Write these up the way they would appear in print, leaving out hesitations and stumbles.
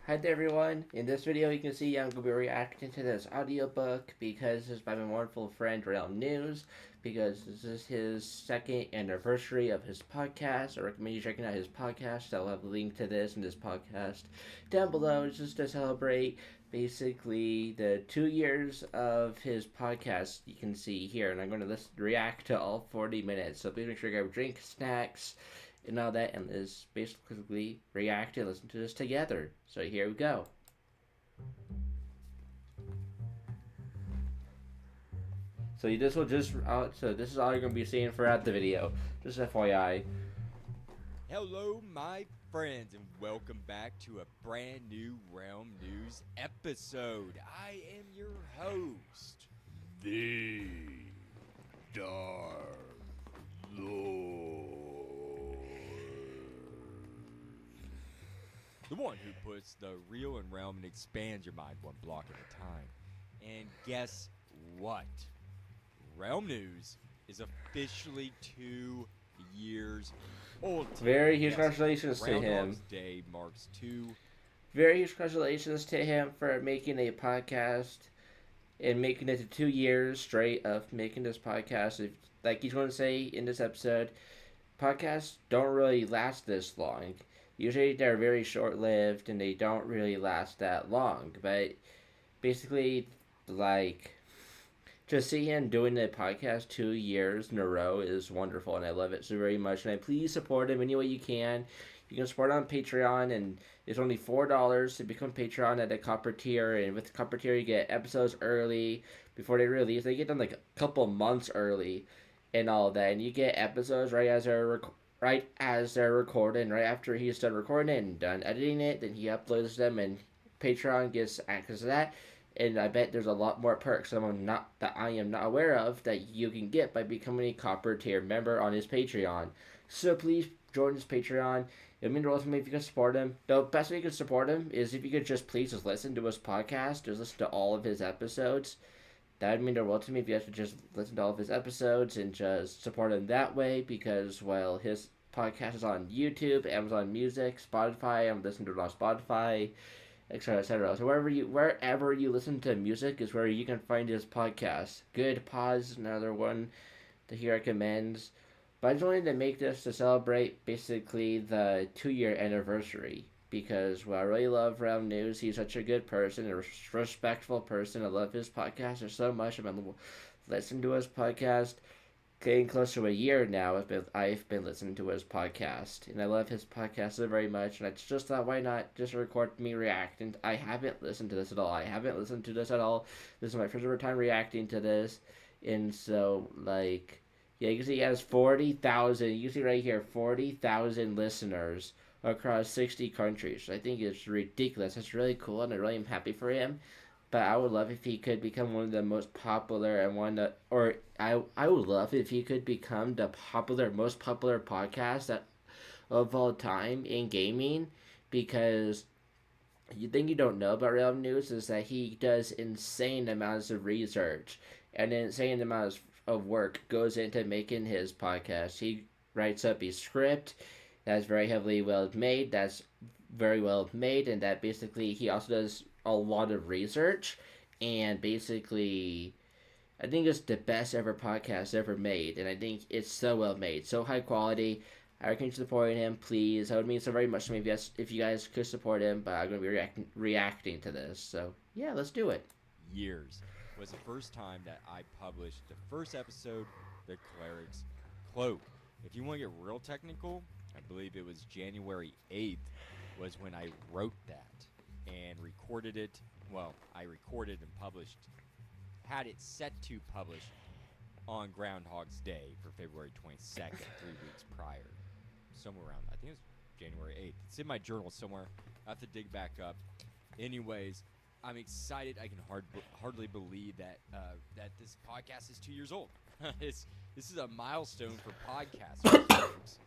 Hi there everyone. In this video you can see I'm going to be reacting to this audiobook because this is by my wonderful friend Realm News, because this is his second anniversary of his podcast. I recommend you checking out his podcast. I'll have a link to this and this podcast down below just to celebrate basically the 2 years of his podcast you can see here, and I'm going to react to all 40 minutes. So please make sure you grab drink, snacks, and all that, and is basically react and listen to this together. So here we go. So this will just so this is all you're gonna be seeing throughout the video. Just FYI. Hello, my friends, and welcome back to a brand new Realm News episode. I am your host, the Dark Lord, the one who puts the real in Realm and expands your mind one block at a time. And guess what? Realm News is officially 2 years old. Very huge congratulations to him. Groundhog's Day marks 2. Very huge congratulations to him for making a podcast and making it to 2 years straight of making this podcast. If, like he's going to say in this episode, podcasts don't really last this long. Usually they're very short lived and they don't really last that long. But basically, like, to see him doing the podcast 2 years in a row is wonderful, and I love it so very much. And I please support him any way you can. You can support him on Patreon, and it's only $4 to become Patreon at the copper tier. And with the copper tier, you get episodes early before they release. They get them like a couple months early, and all that. And you get episodes right as they're recording, right after he's done recording and done editing it. Then he uploads them, and Patreon gets access to that. And I bet there's a lot more perks that I am not aware of that you can get by becoming a copper tier member on his Patreon. So please join his Patreon. It would mean the world to me if you could support him. The best way you can support him is if you could just listen to his podcast, just listen to all of his episodes. That would mean the world to me if you have to just listen to all of his episodes and just support him that way, because, well, his podcast is on YouTube, Amazon Music, Spotify. I'm listening to it on Spotify, etc., etc. So wherever you listen to music is where you can find his podcast. Good Pause, another one that he recommends. But I just wanted to make this to celebrate basically the 2 year anniversary, because, well, I really love Realm News. He's such a good person, a respectful person. I love his podcast so much. I've been listening to his podcast getting close to a year now. I've been listening to his podcast, and I love his podcast so very much. And I just thought, why not just record me reacting? I haven't listened to this at all. This is my first ever time reacting to this, and so, like, yeah, you can see he has 40,000. You can see right here, 40,000 listeners across 60 countries. I think it's ridiculous. That's really cool, and I really am happy for him. But I would love if he could become one of the most popular and I would love if he could become the most popular podcast of all time in gaming, because the thing you don't know about Realm News is that he does insane amounts of research and insane amounts of work goes into making his podcast. He writes up a script that's very well made, and that basically he also does a lot of research, and basically I think it's the best ever podcast ever made, and I think it's so well made, so high quality. I recommend supporting him, please. That would mean so very much to me if you guys could support him. But I'm gonna be reacting to this, so yeah, let's do it. Years was the first time that I published the first episode, The Cleric's Cloak. If you want to get real technical, I believe it was January 8th was when I wrote that and recorded it. Well, I recorded and had it set to publish on Groundhog's Day for February 22nd, 3 weeks prior. Somewhere around, I think it was January 8th. It's in my journal somewhere. I have to dig back up. Anyways, I'm excited. I can hardly believe that this podcast is 2 years old. This is a milestone for podcasters, folks.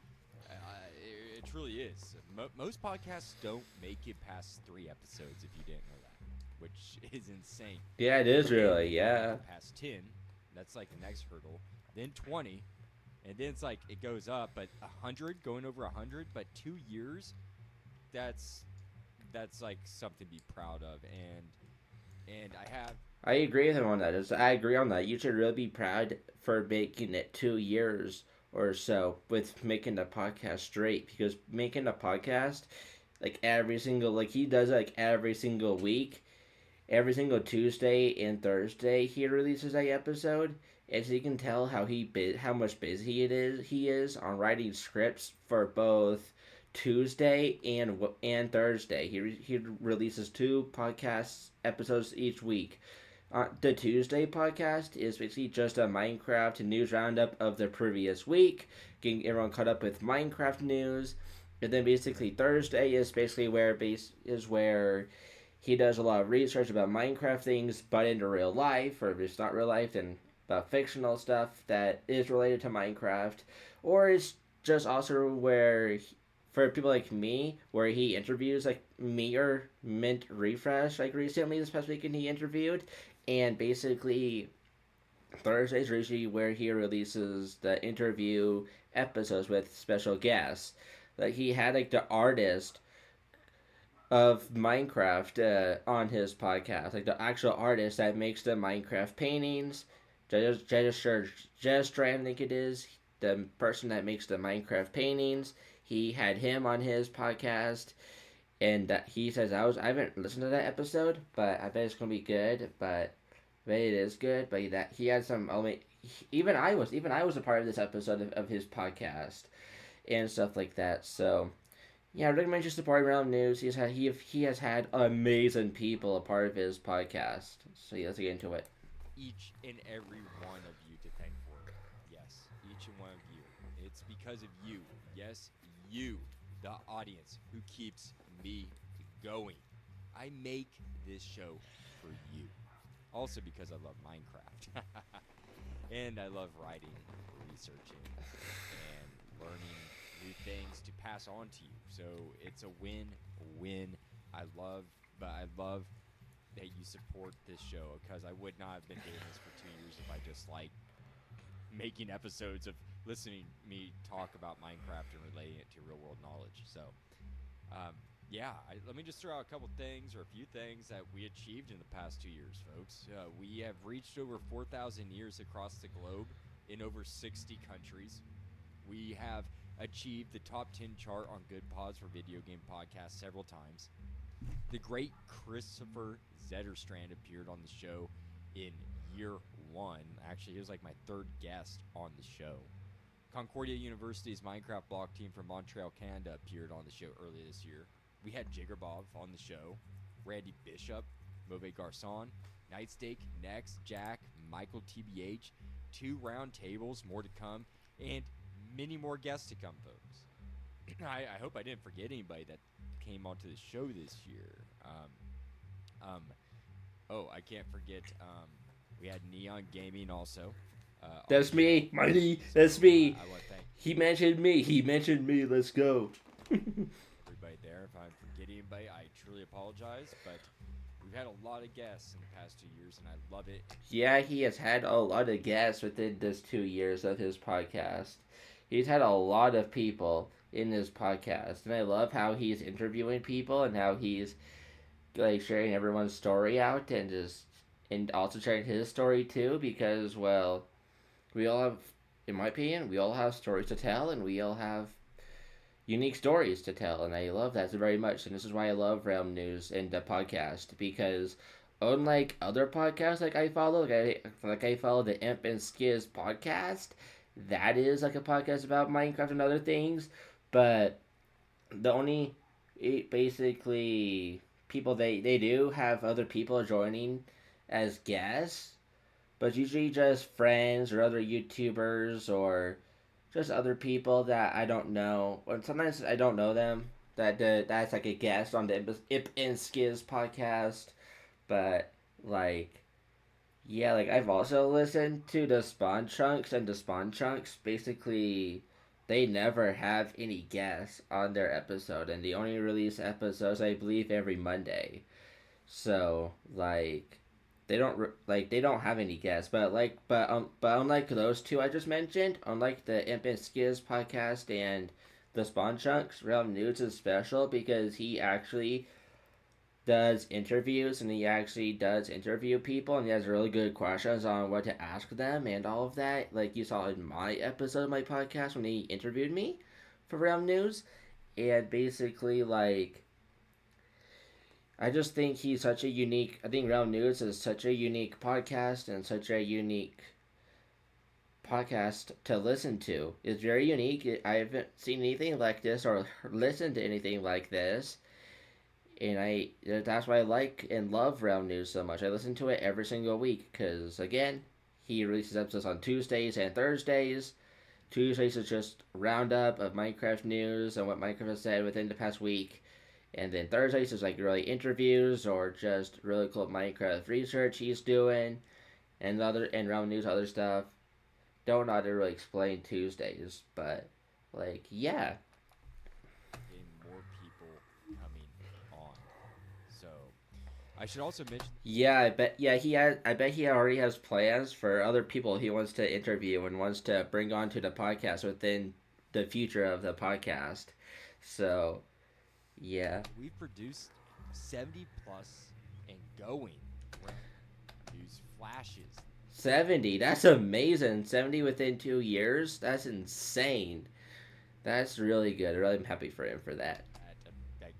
It truly is. Most podcasts don't make it past 3 episodes, if you didn't know that, which is insane. Yeah, it is really, yeah. Past 10, that's like the next hurdle. Then 20, and then it's like it goes up, but 100, going over 100, but 2 years, that's that's like something to be proud of, and I have I agree with him on that. I agree on that. You should really be proud for making it 2 years or so with making the podcast straight, because making a podcast like every single, like he does it like every single week, every single Tuesday and Thursday he releases a episode, and so you can tell how much busy he is on writing scripts for both Tuesday and Thursday. He releases two podcast episodes each week. The Tuesday podcast is basically just a Minecraft news roundup of the previous week, getting everyone caught up with Minecraft news. And then basically Thursday is basically where he does a lot of research about Minecraft things, but into real life, or if it's not real life, then about fictional stuff that is related to Minecraft. Or it's just also for people like me, where he interviews like me or Mint Refresh, like recently this past weekend he interviewed. And basically, Thursdays are usually where he releases the interview episodes with special guests. Like he had like the artist of Minecraft on his podcast, like the actual artist that makes the Minecraft paintings. Just I think it is the person that makes the Minecraft paintings. He had him on his podcast, and that he says I haven't listened to that episode, but I bet it's gonna be good. But I bet it is good. But that he had some element. Even I was a part of this episode of his podcast and stuff like that. So yeah, I recommend just supporting Realm News. He has had amazing people a part of his podcast. So yeah, let's get into it. each and every one of you to thank for it. Yes, each and one of you. It's because of you. Yes, you, the audience, who keeps me going. I make this show for you. Also because I love Minecraft. And I love writing, researching, and learning new things to pass on to you. So it's a win. I love, but I love that you support this show because I would not have been doing this for 2 years if I just like making episodes of listening to me talk about Minecraft and relating it to real world knowledge. So, um, yeah, let me just throw out a couple things or a few things that we achieved in the past 2 years, folks. We have reached over 4,000 years across the globe in over 60 countries. We have achieved the top 10 chart on Good Pods for video game podcasts several times. The great Christopher Zetterstrand appeared on the show in year one. Actually, he was like my third guest on the show. Concordia University's Minecraft block team from Montreal, Canada appeared on the show earlier this year. We had Jiggerbov on the show, Randy Bishop, Move Garcon, Nightstake, Next, Jack, Michael TBH, 2 round tables, more to come, and many more guests to come, folks. I hope I didn't forget anybody that came onto the show this year. I can't forget. We had Neon Gaming also. That's me, Mighty. So That's me. I want to thank He mentioned me. He mentioned me. Let's go. everybody there. If I'm forgetting anybody, I truly apologize. But we've had a lot of guests in the past 2 years, and I love it. Yeah, he has had a lot of guests within this 2 years of his podcast. He's had a lot of people in his podcast, and I love how he's interviewing people and how he's like sharing everyone's story out, and also sharing his story too, because well, we all have, in my opinion, we all have stories to tell, and we all have unique stories to tell, and I love that very much. And this is why I love Realm News and the podcast, because unlike other podcasts like I follow the Imp and Skiz podcast, that is like a podcast about Minecraft and other things, but the only basically people they do have other people joining as guests, but usually just friends or other YouTubers or just other people that I don't know, or sometimes I don't know them. That's like a guest on the Ip and Skiz podcast, but like yeah, like I've also listened to the Spawn Chunks, and the Spawn Chunks basically they never have any guests on their episode, and they only release episodes I believe every Monday. So like they don't have any guests, but unlike those two I just mentioned, unlike the Imp and Skiz podcast and the Spawn Chunks, Realm News is special because he actually does interviews, and he actually does interview people, and he has really good questions on what to ask them and all of that. Like you saw in my episode of my podcast when he interviewed me for Realm News, and basically like I just think he's such a unique. I think Realm News is such a unique podcast and such a unique podcast to listen to. It's very unique. I haven't seen anything like this or listened to anything like this, and that's why I like and love Realm News so much. I listen to it every single week because again, he releases episodes on Tuesdays and Thursdays. Tuesdays is just roundup of Minecraft news and what Minecraft has said within the past week. And then Thursdays is like really interviews or just really cool Minecraft research he's doing and Realm News other stuff. Don't know how to really explain Tuesdays, but like yeah. Getting more people coming on. So I should also mention. Yeah, I bet. Yeah, he has. I bet he already has plans for other people he wants to interview and wants to bring onto the podcast within the future of the podcast. So, yeah, We've produced 70 plus and going news flashes 70. That's amazing. 70 within 2 years. That's insane. That's really good. Really, I'm happy for him for that. that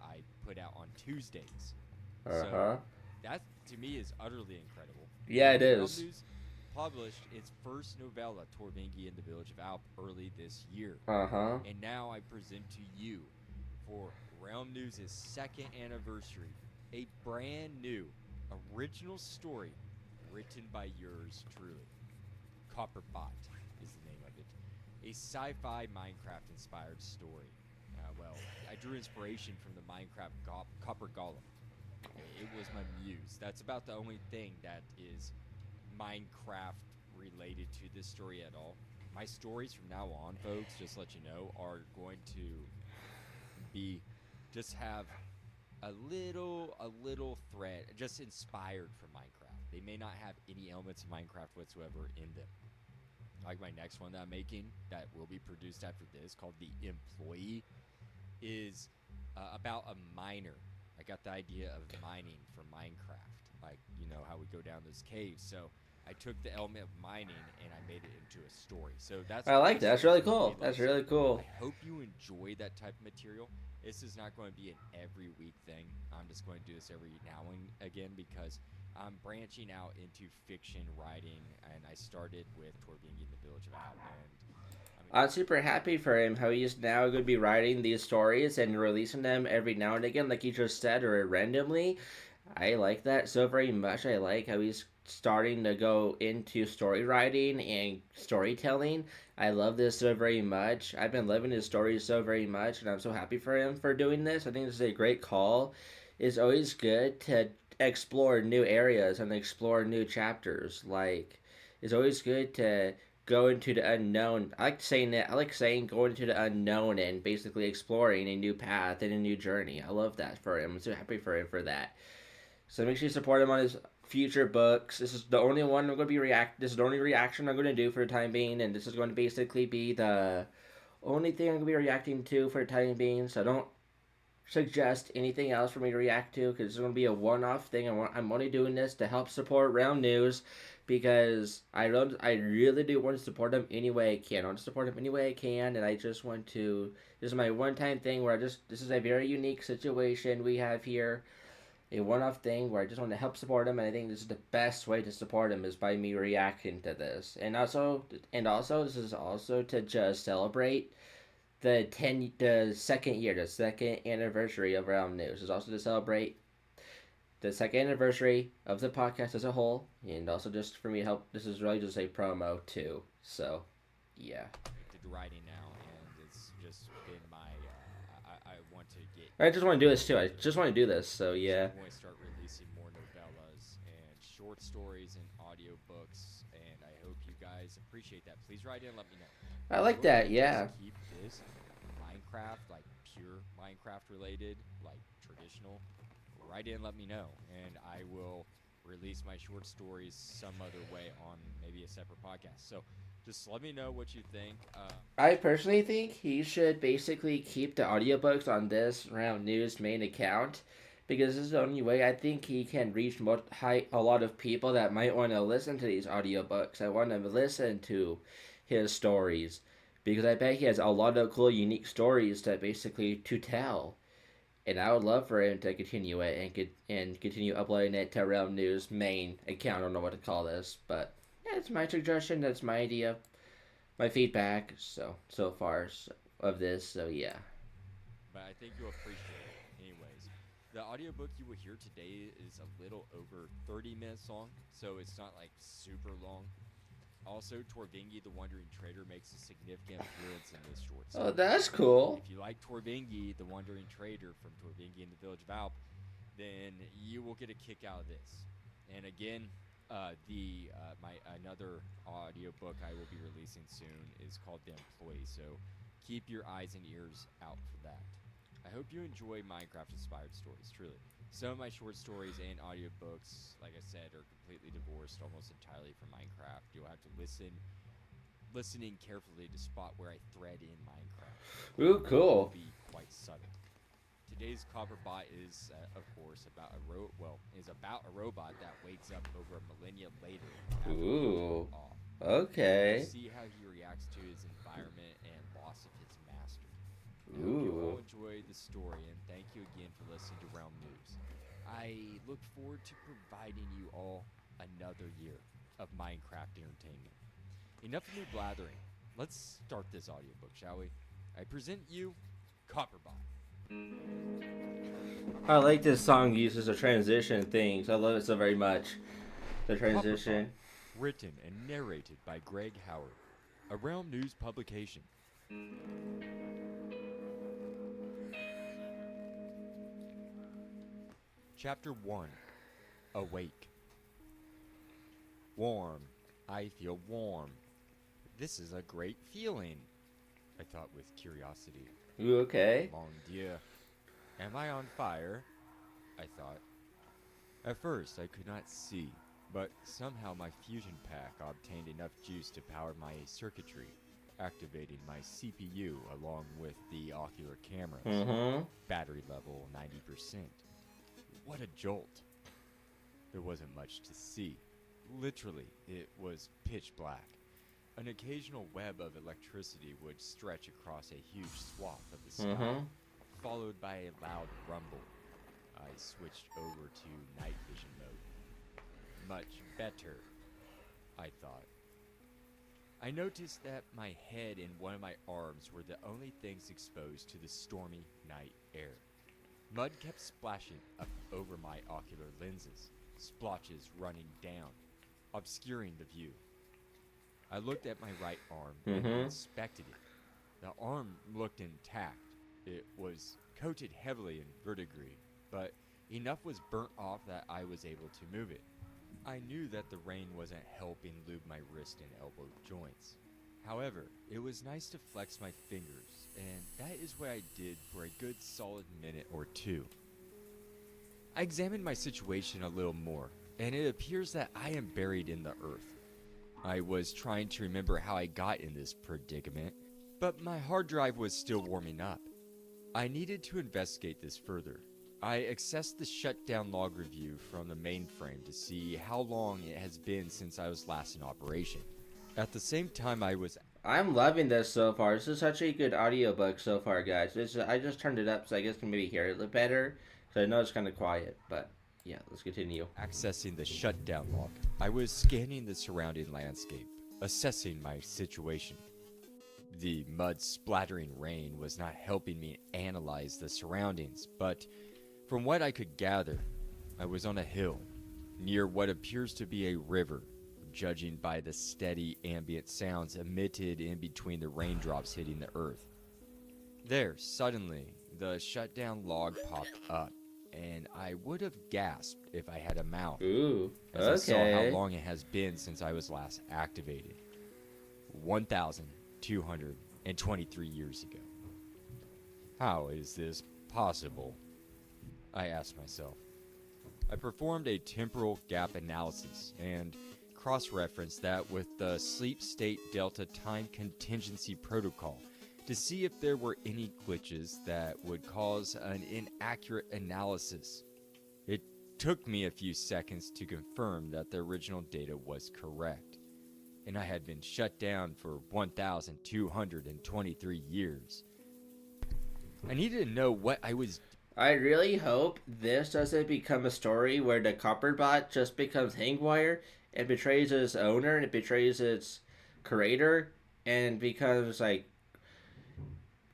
I put out on Tuesdays. Uh So huh. that to me is utterly incredible. Yeah, it Realm is. News published its first novella, Torbengi in the Village of Alp, early this year. Uh huh. And now I present to you for Realm News' second anniversary a brand new original story written by yours truly. Copperbot is the name of it. A sci fi Minecraft inspired story. Well, I drew inspiration from the Minecraft Copper Golem. Okay, it was my muse. That's about the only thing that is Minecraft related to this story at all. My stories from now on, folks, just to let you know, are going to be just have a little thread just inspired from Minecraft. They may not have any elements of Minecraft whatsoever in them. Like my next one that I'm making that will be produced after this called The Employee is about a miner. I got the idea of mining for Minecraft. Like, you know how we go down those caves. So I took the element of mining and I made it into a story. So that's I what like this that. That's story is really going to be cool. like. That's So really cool. I hope you enjoy that type of material. This is not going to be an every week thing. I'm just going to do this every now and again because I'm branching out into fiction writing, and I started with Torbjorn in the Village of Out, and I mean, I'm super happy for him how he's now going to be writing these stories and releasing them every now and again, like he just said, or randomly. I like that so very much. I like how he's starting to go into story writing and storytelling. I love this so very much. I've been loving his stories so very much, and I'm so happy for him for doing this. I think this is a great call. It's always good to explore new areas and explore new chapters. Like, it's always good to go into the unknown. I like saying that. I like saying going into the unknown and basically exploring a new path and a new journey. I love that for him. I'm so happy for him for that. So make sure you support him on his future books. This is the only one I'm going to be react. This is the only reaction I'm going to do for the time being, and this is going to basically be the only thing I'm going to be reacting to for the time being. So don't suggest anything else for me to react to because it's going to be a one-off thing. I'm only doing this to help support Round News because I really do want to support them any way I can. I want to support them any way I can, and I just want to. This is my one-time thing where I just this is a very unique situation we have here, a one-off thing where I just want to help support him, and I think this is the best way to support him is by me reacting to this, and also this is also to just celebrate the second year, the second anniversary of Realm News. Is also to celebrate the second anniversary of the podcast as a whole, and also just for me to help. This is really just a promo too. So, yeah. to writing now, and it's just been my. I want to get I just want to do this too. I into just want to do this. So so yeah. I'm going to start releasing more novellas and short stories and audiobooks, and I hope you guys appreciate that. Please write in and let me know. I If like you're going that. to just Yeah. keep this Minecraft, like pure Minecraft related, like traditional, write in and let me know, and I will release my short stories some other way on maybe a separate podcast. So just let me know what you think. I personally think he should basically keep the audiobooks on this Round News main account because this is the only way I think he can reach a lot of people that might want to listen to these audiobooks. I want to listen to his stories because I bet he has a lot of cool, unique stories that basically to tell. And I would love for him to continue it and continue uploading it to Realm News main account. I don't know what to call this, but yeah, it's my suggestion. That's my idea, my feedback. So far of this. So yeah. But I think you'll appreciate it. Anyways, the audiobook you will hear today is a little over 30 minutes long, so it's not like super long. Also, Torvingi the Wandering Trader makes a significant appearance in this short Oh, story. that's So, cool. if you like Torvingi the Wandering Trader from Torvingi in the Village of Alp, then you will get a kick out of this. And again, the my another audiobook I will be releasing soon is called The Employee. So keep your eyes and ears out for that. I hope you enjoy Minecraft inspired stories, truly. Some of my short stories and audiobooks, like I said, are completely divorced almost entirely from Minecraft. You'll have to listening carefully to spot where I thread in Minecraft. Ooh, It will cool. be quite subtle. Today's Copperbot is, of course, is about a robot that wakes up over a millennia later after being killed Ooh. off. You'll Okay. see how he reacts to his environment and loss of his master. I hope you all Ooh. enjoy the story, and thank you again for listening to Realm News. I look forward to providing you all another year of Minecraft entertainment. Enough of me blathering. Let's start this audiobook, shall we? I present you Copperbot. I like this song uses the transition things. I love it so very much. The Copperbot, transition. written and narrated by Greg Howard, a Realm News publication. Chapter 1, Awake. Warm. I feel warm. This is a great feeling, I thought with curiosity. Ooh, okay. Mon Dieu. Am I on fire? I thought. At first, I could not see, but somehow my fusion pack obtained enough juice to power my circuitry, activating my CPU along with the ocular cameras. Mm-hmm. Battery level 90%. What a jolt! There wasn't much to see. Literally, it was pitch black. An occasional web of electricity would stretch across a huge swath of the sky, Mm-hmm. followed by a loud rumble. I switched over to night vision mode. Much better, I thought. I noticed that my head and one of my arms were the only things exposed to the stormy night air. Mud kept splashing up over my ocular lenses, splotches running down, obscuring the view. I looked at my right arm and Mm-hmm. inspected it. The arm looked intact. It was coated heavily in verdigris, but enough was burnt off that I was able to move it. I knew that the rain wasn't helping lube my wrist and elbow joints. However, it was nice to flex my fingers, and that is what I did for a good solid minute or two. I examined my situation a little more, and it appears that I am buried in the earth. I was trying to remember how I got in this predicament, but my hard drive was still warming up. I needed to investigate this further. I accessed the shutdown log review from the mainframe to see how long it has been since I was last in operation. At the same time, I'm loving this so far. This is such a good audiobook so far, guys. I just turned it up so I guess I can maybe hear it a little better. Because I know it's kind of quiet, but yeah, let's continue. accessing the shutdown log, I was scanning the surrounding landscape, assessing my situation. The mud splattering rain was not helping me analyze the surroundings, but from what I could gather, I was on a hill, near what appears to be a river, judging by the steady ambient sounds emitted in between the raindrops hitting the earth. There, suddenly, the shutdown log popped up, and I would have gasped if I had a mouth, Ooh, as I saw how okay. long it has been since I was last activated. 1,223 years ago. How is this possible? I asked myself. I performed a temporal gap analysis and cross-referenced that with the sleep state delta time contingency protocol to see if there were any glitches that would cause an inaccurate analysis. It took me a few seconds to confirm that the original data was correct, and I had been shut down for 1,223 years. I needed to know what I was. I really hope this doesn't become a story where the Copperbot just becomes Hangwire and betrays its owner and it betrays its creator and becomes like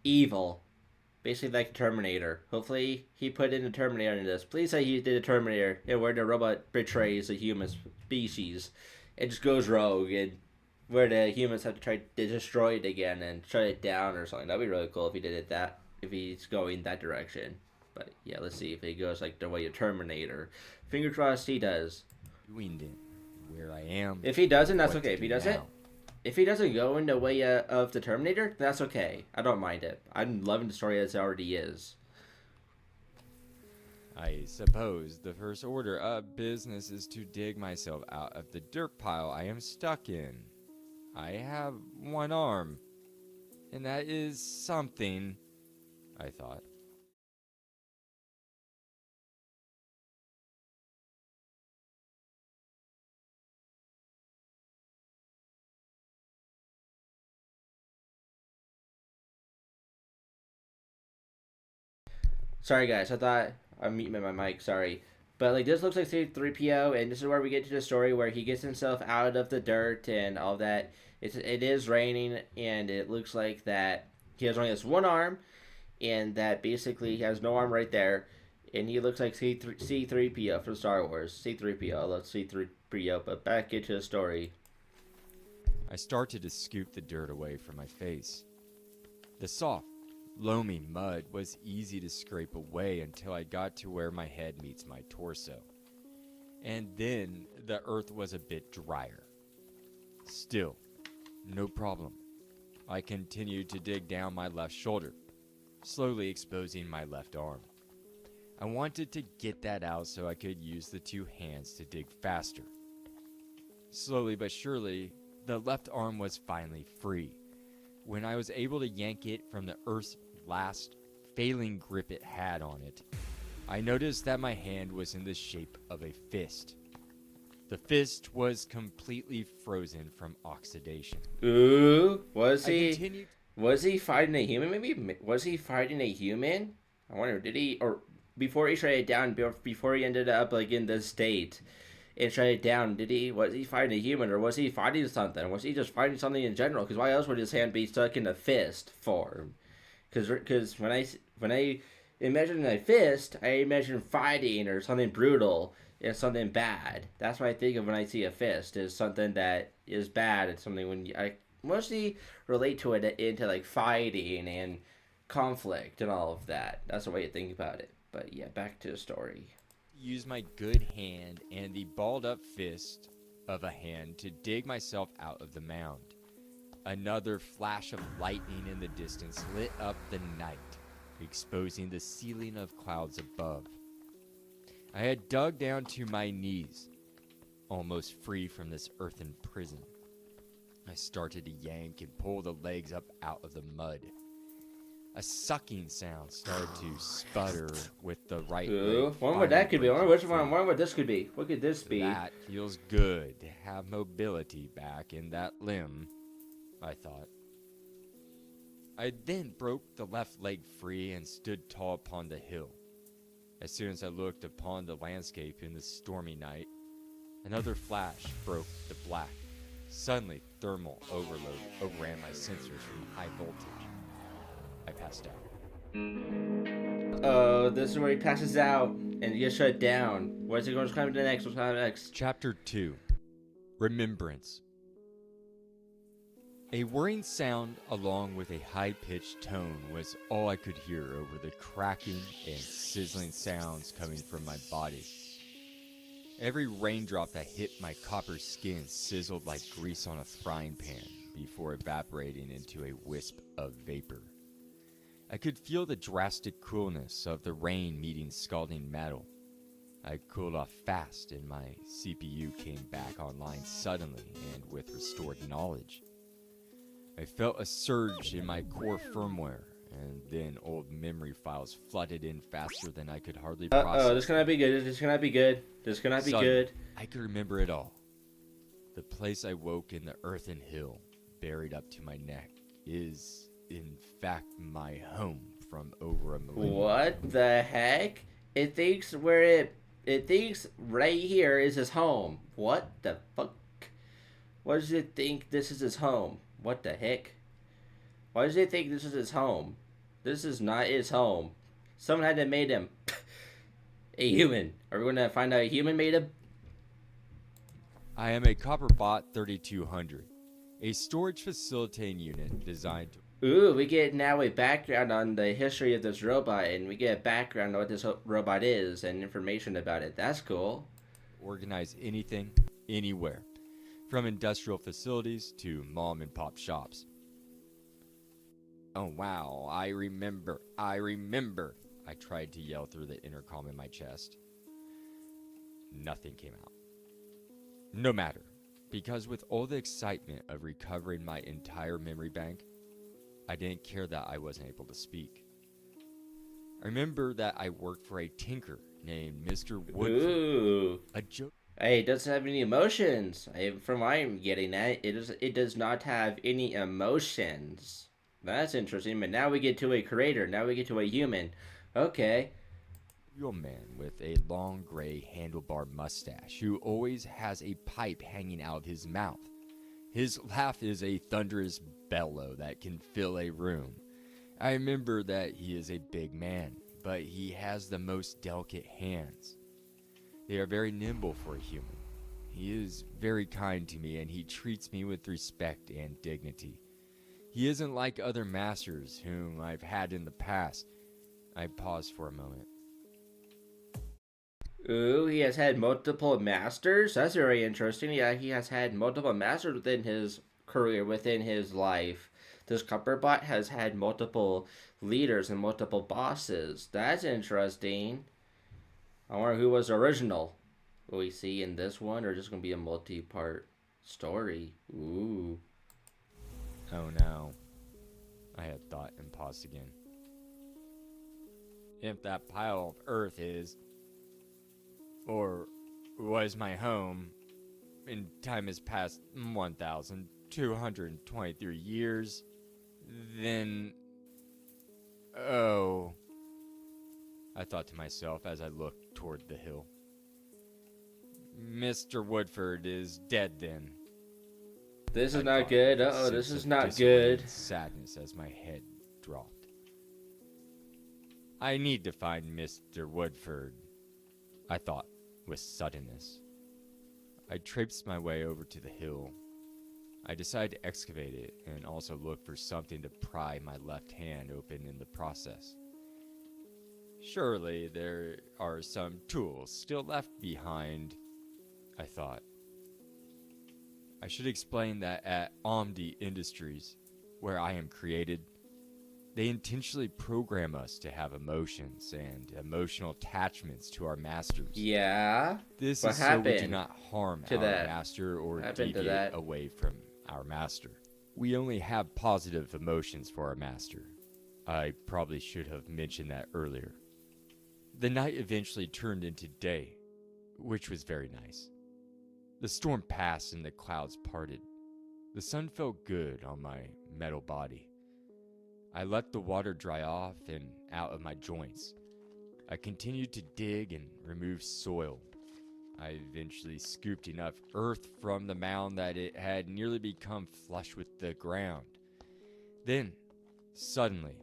evil. Basically like Terminator. Hopefully he put in the Terminator in this. Please say he did a Terminator and where the robot betrays the human species and just goes rogue and where the humans have to try to destroy it again and shut it down or something. That'd be really cool if he did it that if he's going that direction. But yeah, let's see if he goes like the way of Terminator. Fingers crossed he does. Doing it, where I am. If he doesn't, that's what okay. to If do he doesn't, now. if he doesn't go in the way of the Terminator, that's okay. I don't mind it. I'm loving the story as it already is. I suppose the first order of business is to dig myself out of the dirt pile I am stuck in. I have one arm, and that is something, I thought. Sorry guys, I thought I'm muting my mic. Sorry, but like this looks like C-3PO, and this is where we get to the story where he gets himself out of the dirt and all that. It is raining, and it looks like that he has only has one arm, and that basically he has no arm right there, and he looks like C-3PO from Star Wars. C-3PO, I love C-3PO, but back into the story. I started to scoop the dirt away from my face. The soft, loamy mud was easy to scrape away until I got to where my head meets my torso. And then the earth was a bit drier. Still, no problem. I continued to dig down my left shoulder, slowly exposing my left arm. I wanted to get that out so I could use the two hands to dig faster. Slowly but surely, the left arm was finally free. When I was able to yank it from the earth's last failing grip it had on it, I noticed that my hand was in the shape of a fist. The fist was completely frozen from oxidation. Ooh, was I he? continued. Was he fighting a human? Maybe was he fighting a human? I wonder. Did he or before he shut it down? Before he ended up like in this state and shut it down? Did he? Was he fighting a human or was he fighting something? Was he just fighting something in general? Because why else would his hand be stuck in a fist form? Because when I imagine a fist, I imagine fighting or something brutal and something bad. That's what I think of when I see a fist. Is something that is bad. It's something I mostly relate to it into like fighting and conflict and all of that. That's the way to think about it. But yeah, back to the story. Use my good hand and the balled up fist of a hand to dig myself out of the mound. Another flash of lightning in the distance lit up the night, exposing the ceiling of clouds above. I had dug down to my knees, almost free from this earthen prison. I started to yank and pull the legs up out of the mud. A sucking sound started to sputter with the right leg. Wonder what that could be. Wonder what this could be. What could this be? That feels good to have mobility back in that limb, I thought. I then broke the left leg free and stood tall upon the hill. As soon as I looked upon the landscape in the stormy night, another flash broke the black. Suddenly, thermal overload overran my sensors from high voltage. I passed out. Oh, this is where he passes out and he gets shut down. What's he going to come to next? What's coming next? Chapter 2. Remembrance. A whirring sound along with a high-pitched tone was all I could hear over the cracking and sizzling sounds coming from my body. Every raindrop that hit my copper skin sizzled like grease on a frying pan before evaporating into a wisp of vapor. I could feel the drastic coolness of the rain meeting scalding metal. I cooled off fast and my CPU came back online suddenly and with restored knowledge. I felt a surge in my core firmware and then old memory files flooded in faster than I could hardly Uh-oh, process this cannot them. be good. This cannot be good. This cannot be Suddenly, good. I could remember it all. The place I woke in the earthen hill, buried up to my neck, is, in fact, my home from over a millennium ago. What the heck? It thinks right here is his home. What the fuck? Why does it think this is his home? What the heck? Why does it think this is his home? This is not his home. Someone had to made him a human. Are we gonna find out a human made him? I am a Copperbot 3200, a storage facilitating unit designed to Ooh, we get now a background on the history of this robot, and we get a background on what this robot is and information about it. That's cool. organize anything, anywhere, from industrial facilities to mom and pop shops. Oh wow, I remember. I tried to yell through the intercom in my chest. Nothing came out. No matter, because with all the excitement of recovering my entire memory bank, I didn't care that I wasn't able to speak. I remember that I worked for a tinker named Mr. Woodford. Ooh. A joke. Hey, it doesn't have any emotions. From what I'm getting at, it does not have any emotions. That's interesting. But now we get to a creator. Now we get to a human. Okay. Real man with a long gray handlebar mustache who always has a pipe hanging out of his mouth. His laugh is a thunderous bellow that can fill a room. I remember that he is a big man, but he has the most delicate hands. They are very nimble for a human. He is very kind to me and he treats me with respect and dignity. He isn't like other masters whom I've had in the past. I paused for a moment. Ooh, he has had multiple masters. That's very interesting. Yeah, he has had multiple masters within his career, within his life. This Copperbot has had multiple leaders and multiple bosses. That's interesting. I wonder who was original. Will we see in this one, or just gonna be a multi-part story? Ooh. Oh no, I had thought and paused again. If that pile of earth is, or was my home, and time has passed 1,223 years, then. Oh. I thought to myself as I looked toward the hill. Mr. Woodford is dead then. This is I not thought good. with a Uh-oh, this sense is of not disarray good. and sadness as my head dropped. I need to find Mr. Woodford, I thought with suddenness. I traipsed my way over to the hill. I decided to excavate it and also look for something to pry my left hand open in the process. Surely there are some tools still left behind, I thought. I should explain that at Omdi Industries, where I am created, they intentionally program us to have emotions and emotional attachments to our masters. Yeah. This What is so we do happened not harm to our that? master or What happened to deviate that? away from our master. We only have positive emotions for our master. I probably should have mentioned that earlier. The night eventually turned into day, which was very nice. The storm passed and the clouds parted. The sun felt good on my metal body. I let the water dry off and out of my joints. I continued to dig and remove soil. I eventually scooped enough earth from the mound that it had nearly become flush with the ground. Then, suddenly,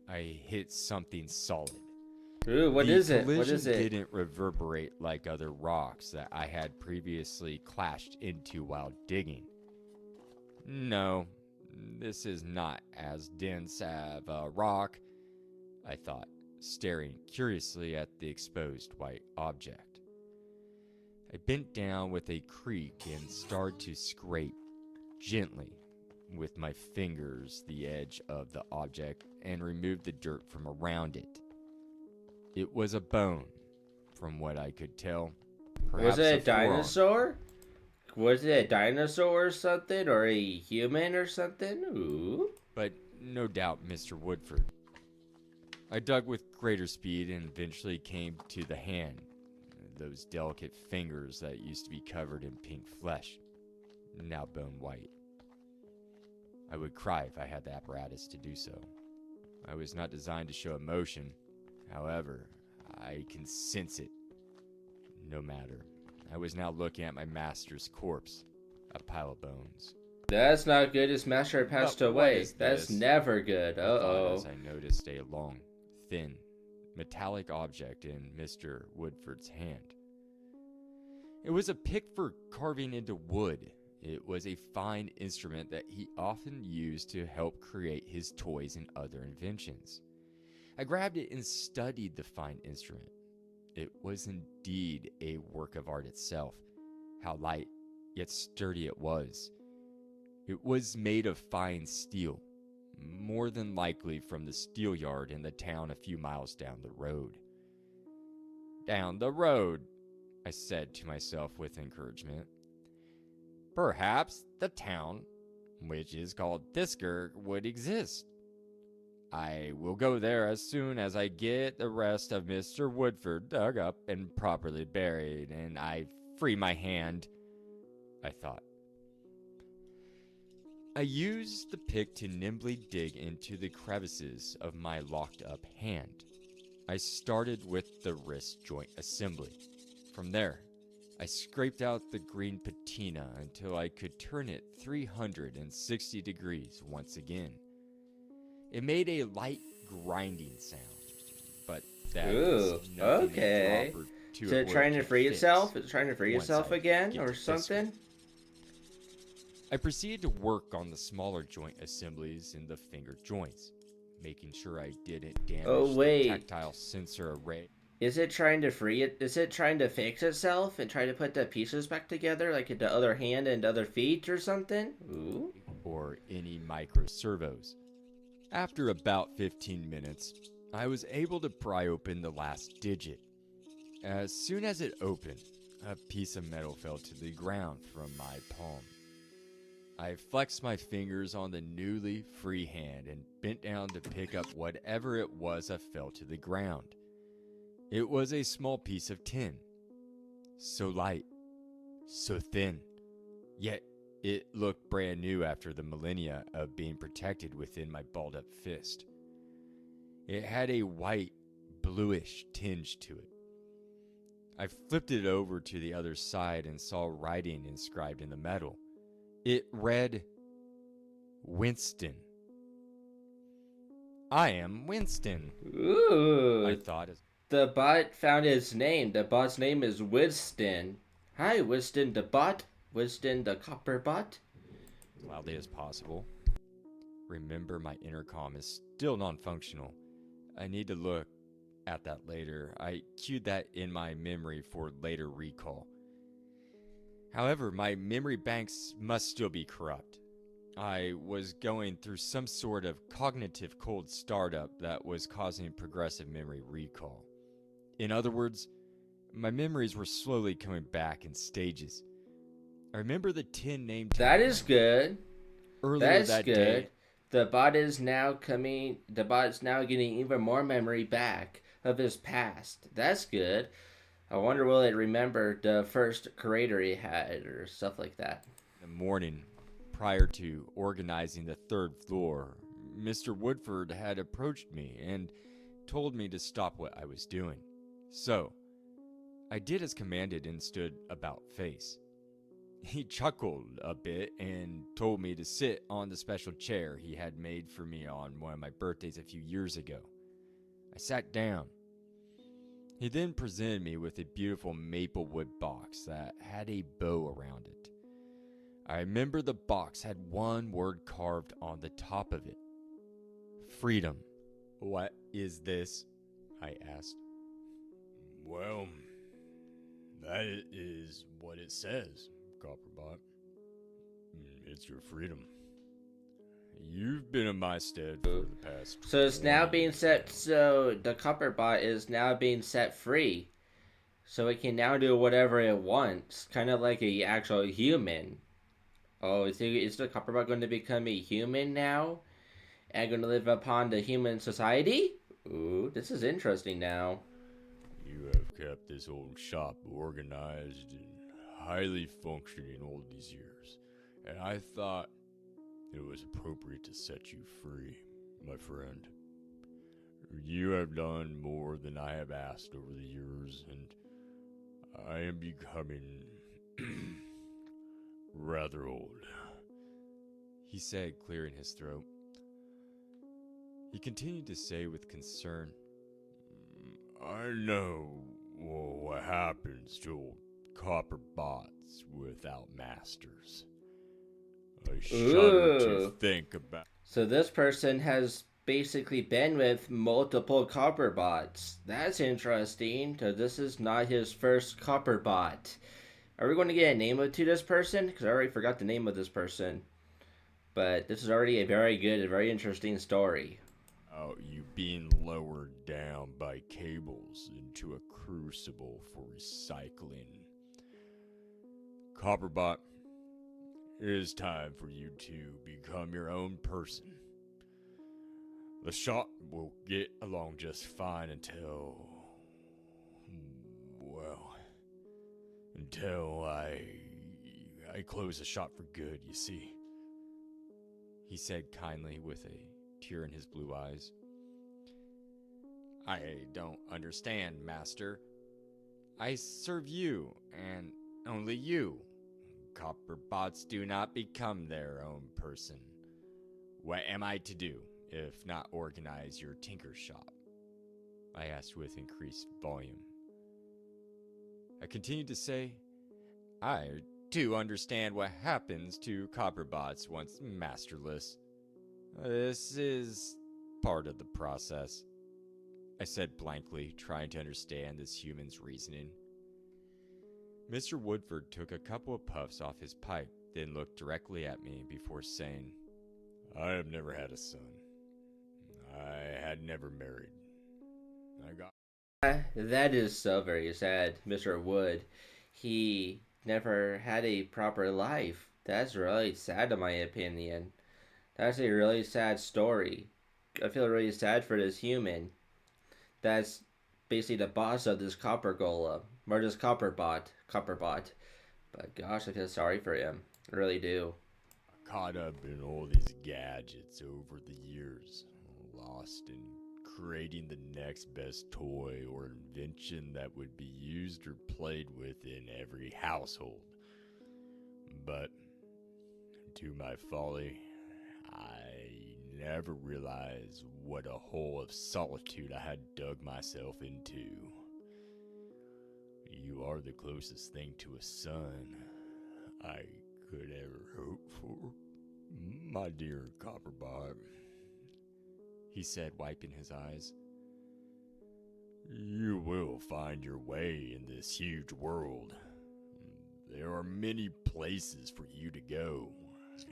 I hit something solid. Ooh, what The is it? What collision is it? didn't reverberate like other rocks that I had previously clashed into while digging. No, this is not as dense of a rock, I thought, staring curiously at the exposed white object. I bent down with a creak and started to scrape gently with my fingers the edge of the object and remove the dirt from around it. It was a bone, from what I could tell. Was Perhaps it a forearm. dinosaur? Was it a dinosaur or something? Or a human or something? Ooh. But no doubt Mr. Woodford. I dug with greater speed and eventually came to the hand, those delicate fingers that used to be covered in pink flesh, now bone white. I would cry if I had the apparatus to do so. I was not designed to show emotion. However, I can sense it. No matter. I was now looking at my master's corpse, a pile of bones. That's not good. His master had passed But what away. is That's this? never good. I thought Uh-oh. as I noticed a long, thin, metallic object in Mr. Woodford's hand. It was a pick for carving into wood. It was a fine instrument that he often used to help create his toys and other inventions. I grabbed it and studied the fine instrument. It was indeed a work of art itself. How light, yet sturdy it was. It was made of fine steel, more than likely from the steel yard in the town a few miles down the road. Down the road, I said to myself with encouragement. Perhaps the town, which is called Disker, would exist. I will go there as soon as I get the rest of Mr. Woodford dug up and properly buried, and I free my hand, I thought. I used the pick to nimbly dig into the crevices of my locked-up hand. I started with the wrist joint assembly. From there, I scraped out the green patina until I could turn it 360 degrees once again. It made a light grinding sound, but that Ooh, is nothing okay. a drop or two Is of it oil trying to can't free fix itself? Is it trying to free once itself I again get or to this one. something? I proceeded to work on the smaller joint assemblies in the finger joints, making sure I didn't damage Oh, the wait. tactile sensor array. Is it trying to free it? Is it trying to fix itself and try to put the pieces back together, like the other hand and other feet or something? Ooh. Or any micro servos. After about 15 minutes, I was able to pry open the last digit. As soon as it opened, a piece of metal fell to the ground from my palm. I flexed my fingers on the newly free hand and bent down to pick up whatever it was that fell to the ground. It was a small piece of tin. So light, so thin, yet it looked brand new after the millennia of being protected within my balled-up fist. It had a white, bluish tinge to it. I flipped it over to the other side and saw writing inscribed in the metal. It read, Winston. I am Winston, Ooh. I thought. The bot found his name. The bot's name is Winston. Hi, Winston the bot. Winston the copper bot. As loudly as possible. Remember, my intercom is still non-functional. I need to look at that later. I queued that in my memory for later recall. However, my memory banks must still be corrupt. I was going through some sort of cognitive cold startup that was causing progressive memory recall. In other words, my memories were slowly coming back in stages. I remember the tin name tag. That is good. Earlier That's that good. day, The bot is now getting even more memory back of his past. That's good. I wonder will it remember the first creator he had or stuff like that. in the morning, prior to organizing the third floor, Mr. Woodford had approached me and told me to stop what I was doing. So, I did as commanded and stood about face. He chuckled a bit and told me to sit on the special chair he had made for me on one of my birthdays a few years ago. I sat down. He then presented me with a beautiful maple wood box that had a bow around it. I remember the box had one word carved on the top of it. Freedom. What is this? I asked. Well, that is what it says, Copperbot. It's your freedom. You've been in my stead for the past. So it's now 20 being set. So the copper bot is now being set free, so it can now do whatever it wants, kind of like a actual human. Oh, is the copper bot going to become a human now, and going to live upon the human society? Ooh, this is interesting now. You have kept this old shop organized and highly functioning all these years, and I thought it was appropriate to set you free, my friend. You have done more than I have asked over the years, and I am becoming rather old, he said, clearing his throat. He continued to say with concern, I know what happens to old copper bots without masters. I shudder to Ooh. think about. So this person has basically been with multiple copper bots. That's interesting. So this is not his first copper bot. Are we going to get a name to this person? Because I already forgot the name of this person. But this is already a very good and very interesting story. You being lowered down by cables into a crucible for recycling. Copperbot, it is time for you to become your own person. The shop will get along just fine until. Well, until I close the shop for good, you see. he said kindly with a tear in his blue eyes. I don't understand, master. I serve you, and only you. Copper bots do not become their own person. What am I to do, if not organize your tinker shop? I asked with increased volume. I continued to say, I do understand what happens to copper bots once masterless. This is part of the process, I said blankly, trying to understand this human's reasoning. Mr. Woodford took a couple of puffs off his pipe, then looked directly at me before saying, I have never had a son. I had never married. I got. That is so very sad, Mr. Wood. He never had a proper life. That's really sad, in my opinion. That's a really sad story. I feel really sad for this human. That's basically the boss of this copper golem, or this copper bot. But gosh, I feel sorry for him. I really do. Caught up in all these gadgets over the years, lost in creating the next best toy or invention that would be used or played with in every household. But to my folly, I never realized what a hole of solitude I had dug myself into. You are the closest thing to a son I could ever hope for, my dear Copperbot, he said, wiping his eyes. You will find your way in this huge world. There are many places for you to go,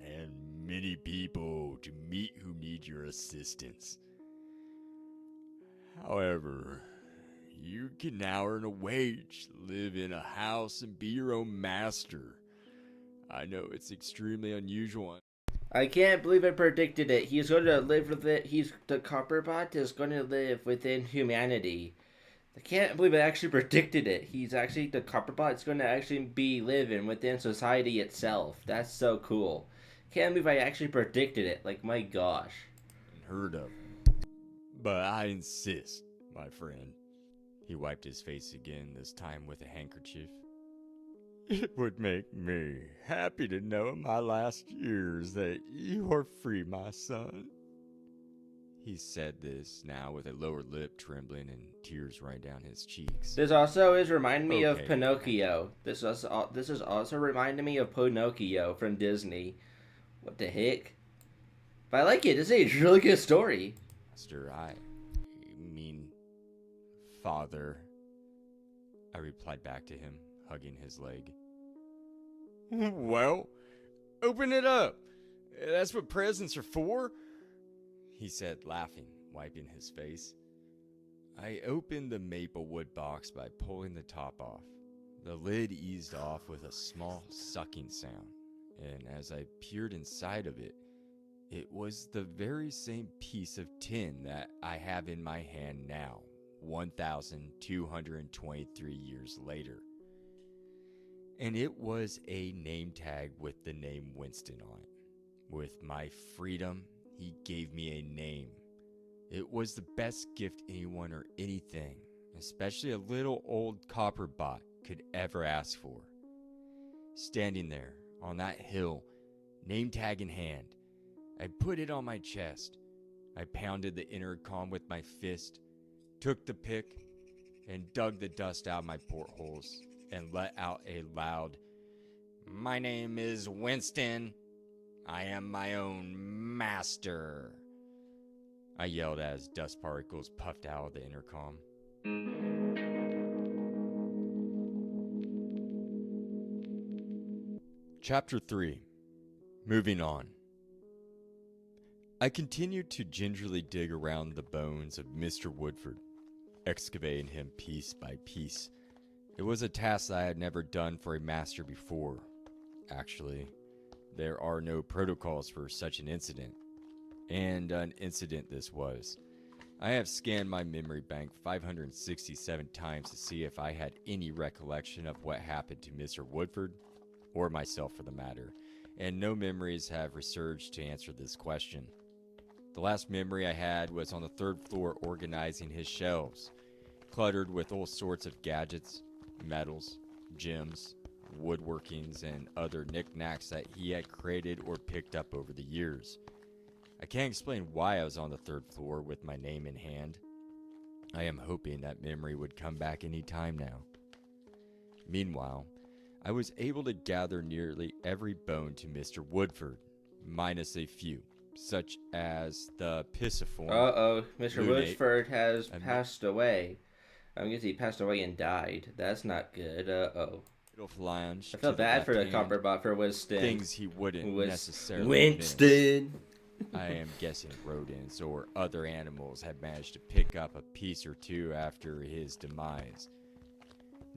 and many people to meet who need your assistance. However, you can now earn a wage, live in a house, and be your own master. I know it's extremely unusual. I can't believe I predicted it. He's going to live with it. The Copperbot is going to live within humanity. I can't believe I actually predicted it. The Copperbot is going to actually be living within society itself. That's so cool. Can't believe I actually predicted it. Like, my gosh. Heard of. But I insist, my friend. He wiped his face again, this time with a handkerchief. It would make me happy to know in my last years that you are free, my son. He said this now with a lower lip trembling and tears running down his cheeks. This also is reminding me of Pinocchio. This is also reminding me of Pinocchio from Disney. What the heck? But I like it. This is a really good story. Master, I mean, father, I replied back to him, hugging his leg. Well, open it up. That's what presents are for, he said, laughing, wiping his face. I opened the maple wood box by pulling the top off. The lid eased off with a small sucking sound, and as I peered inside of it, It was the very same piece of tin that I have in my hand now, 1,223 years later. And it was a name tag with the name Winston on it. With my freedom, he gave me a name. It was the best gift anyone or anything, especially a little old copper bot, could ever ask for. Standing there on that hill, name tag in hand, I put it on my chest. I pounded the intercom with my fist, took the pick, and dug the dust out of my portholes and let out a loud, "My name is Winston. I am my own master," I yelled as dust particles puffed out of the intercom. Chapter 3. Moving on. I continued to gingerly dig around the bones of Mr. Woodford, excavating him piece by piece. It was a task that I had never done for a master before. Actually, there are no protocols for such an incident. And an incident this was. I have scanned my memory bank 567 times to see if I had any recollection of what happened to Mr. Woodford, or myself for the matter, and no memories have resurged to answer this question. The last memory I had was on the 3rd floor organizing his shelves, cluttered with all sorts of gadgets, metals, gems, woodworkings, and other knickknacks that he had created or picked up over the years. I can't explain why I was on the 3rd floor with my name in hand. I am hoping that memory would come back any time now. Meanwhile, I was able to gather nearly every bone to Mr. Woodford, minus a few, such as the pisiform. Mr. lunate, Woodford has passed away. I guess he passed away and died. That's not good. phalange I feel to bad the for the left hand, Copperbot for Winston. things he wouldn't necessarily Winston. miss. I am guessing rodents or other animals had managed to pick up a piece or two after his demise.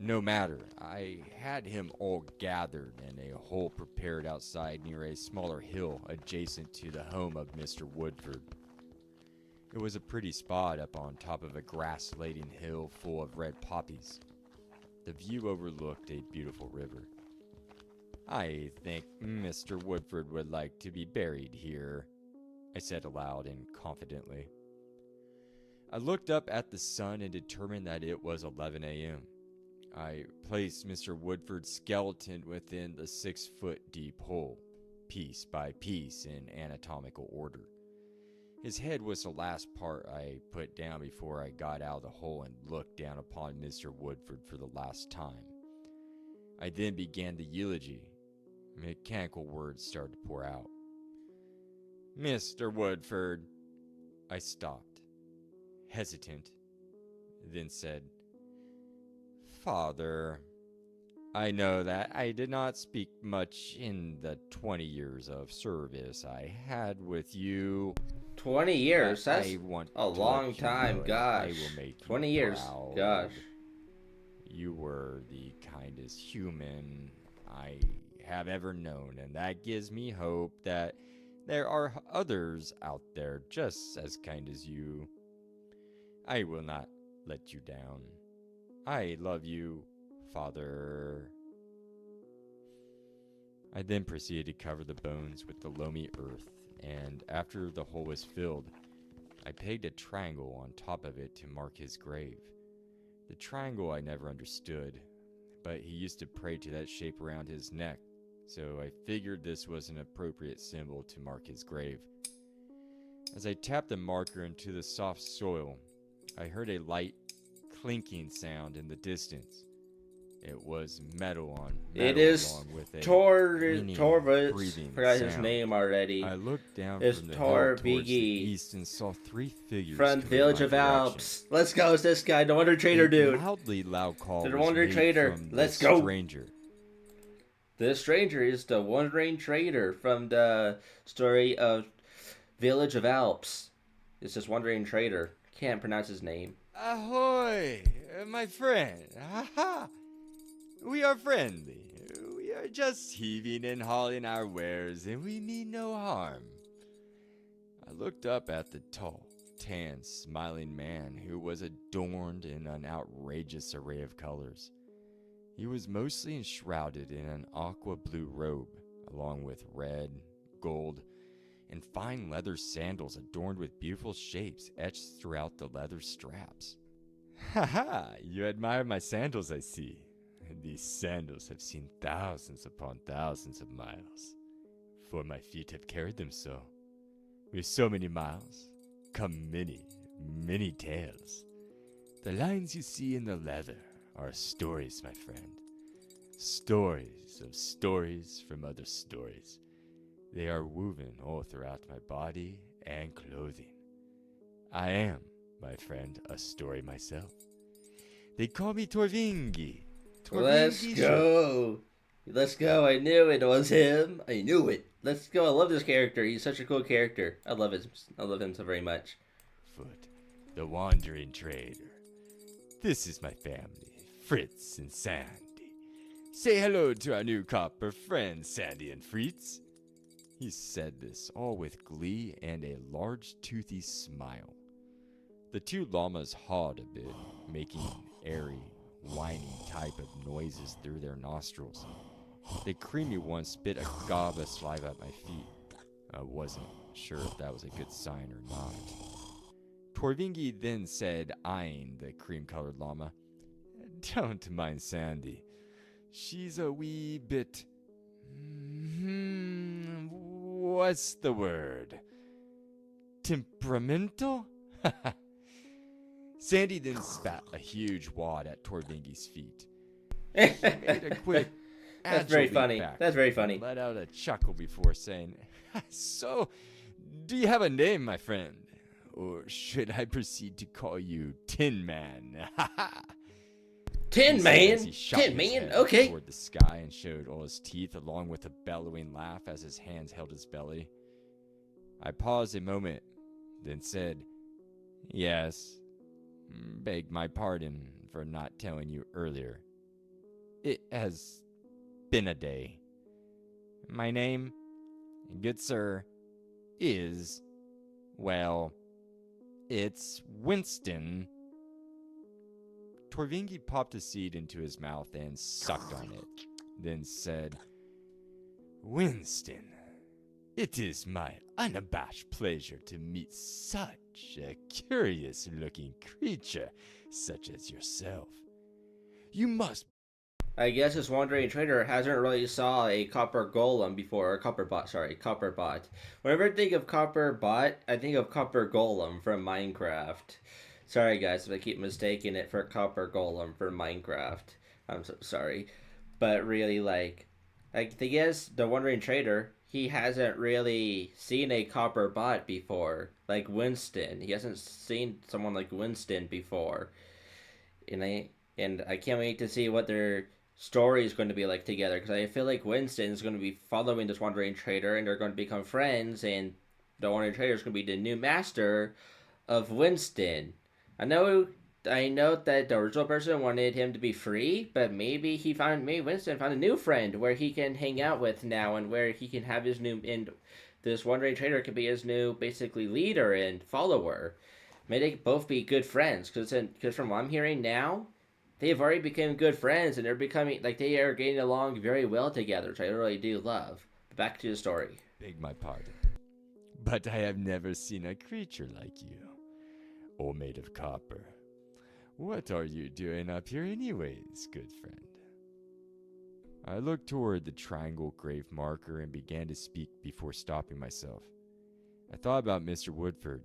No matter, I had him all gathered and a hole prepared outside near a smaller hill adjacent to the home of Mr. Woodford. It was a pretty spot up on top of a grass-laden hill full of red poppies. The view overlooked a beautiful river. "I think Mr. Woodford would like to be buried here," I said aloud and confidently. I looked up at the sun and determined that it was 11 a.m. I placed Mr. Woodford's skeleton within the 6-foot deep hole, piece by piece in anatomical order. His head was the last part I put down before I got out of the hole and looked down upon Mr. Woodford for the last time. I then began the eulogy. Mechanical words started to pour out. "Mr. Woodford," I stopped, hesitant, then said, "Father, I know that I did not speak much in the 20 years of service I had with you. 20 years? That's a long time, gosh. I will make 20 you years, proud. gosh. You were the kindest human I have ever known, and that gives me hope that there are others out there just as kind as you. I will not let you down. I love you, Father." I then proceeded to cover the bones with the loamy earth, and after the hole was filled, I pegged a triangle on top of it to mark his grave. The triangle I never understood, but he used to pray to that shape around his neck, so I figured this was an appropriate symbol to mark his grave. As I tapped the marker into the soft soil, I heard a light clinking sound in the distance. It was metal on metal. It is along with a Torvus. breathing Forgot his sound. name already. I looked down It's from the hill towards the Torvigi. east and saw 3 figures From coming Village my of direction. Alps. Let's go, it's this guy, the Wonder Trader A dude. loudly loud call The was Wonder made Trader. from Let's the go. stranger. This stranger is the Wandering Trader from the story of Village of Alps. It's this Wandering Trader. Can't pronounce his name. Ahoy, my friend. Ha! We are friendly. We are just heaving and hauling our wares, and we mean no harm. I looked up at the tall, tan, smiling man who was adorned in an outrageous array of colors. He was mostly enshrouded in an aqua blue robe, along with red, gold, and fine leather sandals adorned with beautiful shapes etched throughout the leather straps. Ha ha! You admire my sandals, I see. And these sandals have seen thousands upon thousands of miles, for my feet have carried them so. With so many miles come many, many tales. The lines you see in the leather are stories, my friend. Stories of stories from other stories. They are woven all throughout my body and clothing. I am, my friend, a story myself. They call me Torvingi. Let's go. Let's go. I knew it was him. I knew it. Let's go. I love this character. He's such a cool character. I love him so very much. Foot, the wandering trader. This is my family, Fritz and Sandy. Say hello to our new copper friends, Sandy and Fritz. He said this all with glee and a large toothy smile. The two llamas hawed a bit, making airy, whining type of noises through their nostrils. The creamy one spit a gob of saliva at my feet. I wasn't sure if that was a good sign or not. Torvingi then said, eyeing the cream-colored llama, "Don't mind Sandy. She's a wee bit... what's the word? Temperamental?" Sandy then spat a huge wad at Torvingi's feet. He made a quick, That's very agile funny. leap back That's very and funny. let out a chuckle before saying, "So, do you have a name, my friend? Or should I proceed to call you Tin Man?" Tin Man? He shot Tin his Man? head Okay. toward the sky and showed all his teeth along with a bellowing laugh as his hands held his belly. I paused a moment, then said, "Yes, beg my pardon for not telling you earlier. It has been a day. My name, good sir, is, well, it's Winston." Torvingi popped a seed into his mouth and sucked on it, then said, "Winston, it is my unabashed pleasure to meet such a curious-looking creature such as yourself. You must..." I guess this wandering trader hasn't really saw a copper golem before, or copper bot, sorry, copper bot. Whenever I think of copper bot, I think of copper golem from Minecraft. Sorry guys if I keep mistaking it for copper golem for Minecraft. I'm so sorry. But really, I guess the wandering trader, he hasn't really seen a copper bot before. Like Winston. He hasn't seen someone like Winston before. And I can't wait to see what their story is going to be like together, because I feel like Winston is going to be following this wandering trader and they're going to become friends, and the wandering trader is going to be the new master of Winston. I know that the original person wanted him to be free, but maybe Winston found a new friend where he can hang out with now, and where he can have his new, and this wandering trader could be his new basically leader and follower. May they both be good friends, because from what I'm hearing now, they've already become good friends, and they're becoming, they are getting along very well together, which I really do love. But back to the story. "Beg my pardon, but I have never seen a creature like you, all made of copper. What are you doing up here anyways, good friend?" I looked toward the triangle grave marker and began to speak before stopping myself. I thought about Mr. Woodford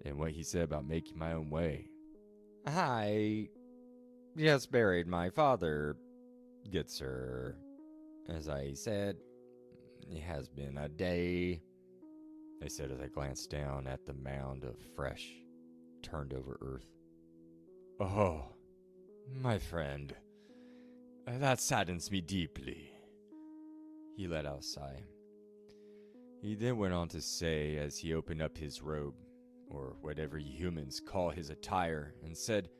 and what he said about making my own way. "I just buried my father, good sir. As I said, it has been a day," I said as I glanced down at the mound of fresh, turned over earth. "Oh, my friend, that saddens me deeply." He let out a sigh. He then went on to say, as he opened up his robe, or whatever you humans call his attire, and said,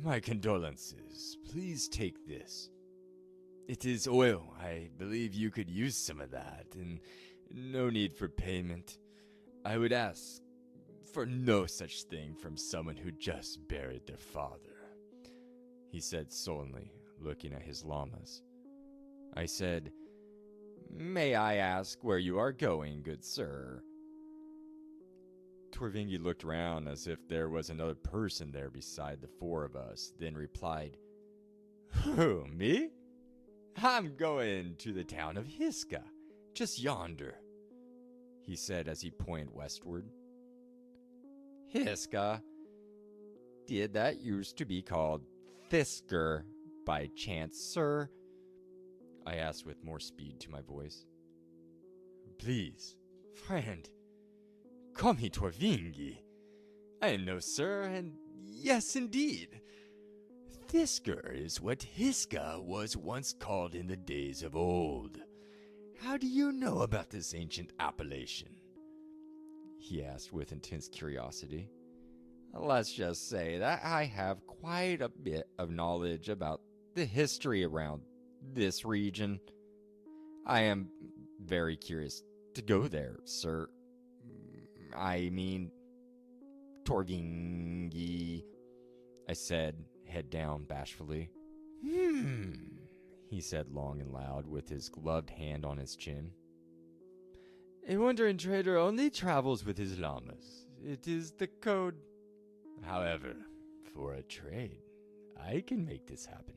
"My condolences. Please take this. It is oil. I believe you could use some of that, and no need for payment. I would ask for no such thing from someone who just buried their father, he said sullenly, looking at his llamas. I said, May I ask where you are going, good sir? Torvingi looked around as if there was another person there beside the four of us, then replied, Who, me? I'm going to the town of Hiska, just yonder, he said as he pointed westward. Hiska? Did that used to be called Thisker by chance, sir? I asked with more speed to my voice. Please, friend, call me Torvingi. I know, sir, and yes, indeed. Thisker is what Hiska was once called in the days of old. How do you know about this ancient appellation? He asked with intense curiosity. Let's just say that I have quite a bit of knowledge about the history around this region. I am very curious to go there, sir. I mean, Torvingi, I said, head down bashfully. He said long and loud with his gloved hand on his chin. A wandering trader only travels with his llamas. It is the code. However, for a trade, I can make this happen.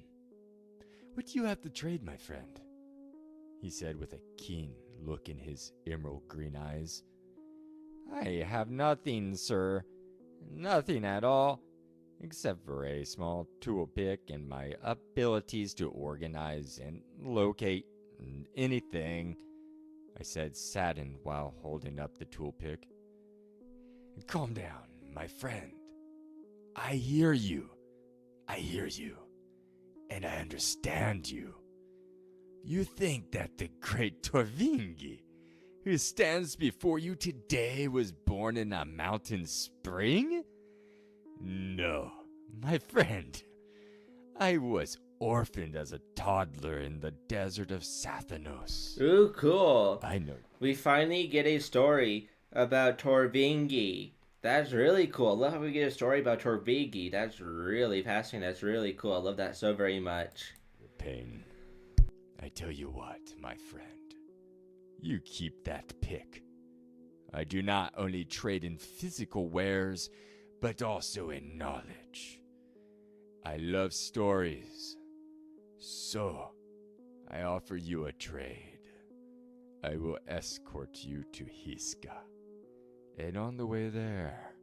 What do you have to trade, my friend? He said with a keen look in his emerald green eyes. I have nothing, sir. Nothing at all, except for a small tool pick and my abilities to organize and locate anything, I said, saddened while holding up the tool pick. Calm down, my friend. I hear you. I hear you. And I understand you. You think that the great Torvingi, who stands before you today, was born in a mountain spring? No, my friend. I was orphaned as a toddler in the desert of Sathanos. Ooh, cool. I know. We finally get a story about Torvingi. That's really cool. I love how we get a story about Torvingi. That's really fascinating. That's really cool. I love that so very much. Pain. I tell you what, my friend. You keep that pick. I do not only trade in physical wares, but also in knowledge. I love stories. So, I offer you a trade. I will escort you to Hiska. And on the way there,